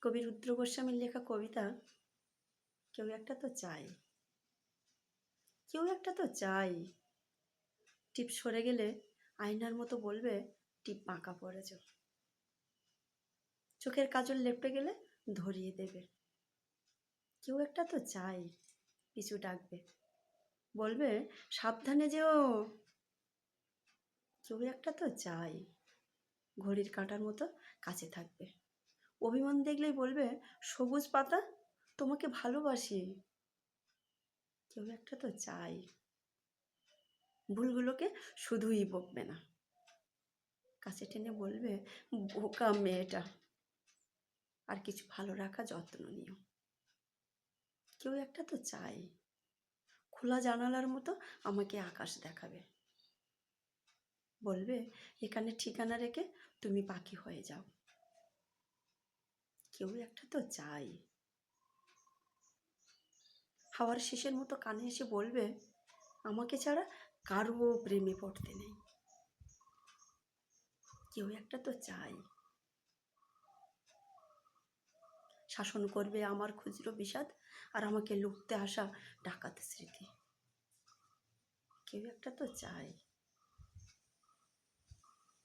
কবি রুদ্র গোস্বামীর লেখা কবিতা কেউ একটা তো চাই, কেউ একটা তো চাই। টিপ সরে গেলে আয়নার মতো বলবে টিপ বাঁকা পড়েছ। চোখের কাজল লেপটে গেলে ধরিয়ে দেবে। কেউ একটা তো চাই, পিছু ডাকবে, বলবে সাবধানে যেও। কেউ একটা তো চাই, ঘড়ির কাঁটার মতো কাছে থাকবে। অভিমান দেখলেই বলবে সবুজ পাতা তোমাকে ভালোবাসি। কেউ একটা তো চাই, ভুলগুলোকে শুধুই বকবে না, কাছে টেনে বলবে বোকা মেয়েটা, আর কিছু ভালো রাখা যত্ন নিও। কেউ একটা তো চাই, খোলা জানালার মতো আমাকে আকাশ দেখাবে, বলবে এখানে ঠিকানা রেখে তুমি পাখি হয়ে যাও। কেউ একটা তো চাই, হাওয়ার শেষের মতো কানে এসে বলবে আমাকে ছাড়া কারো প্রেমে পড়তে নেই। কেউ একটা তো চাই, শাসন করবে আমার খুচরো বিষাদ আর আমাকে লুটতে আসা ডাকাত স্মৃতি। কেউ একটা তো চাই,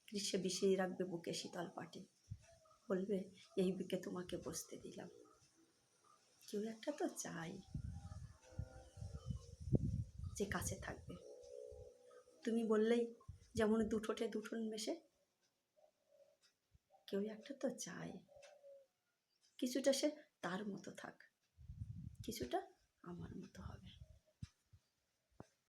গ্রীষ্মে বিষিয়ে রাখবে বুকে শীতল পাটি, বলবে এই বুকে তোমাকে বসতে দিলাম। কেউ একটা তো চাই, যে কাছে থাকবে, তুমি বললেই যেমন দুঠোঁটে দুঠোন মেশে। কেউ একটা তো চাই, কিছুটা সে তার মতো থাক, কিছুটা আমার মতো হবে।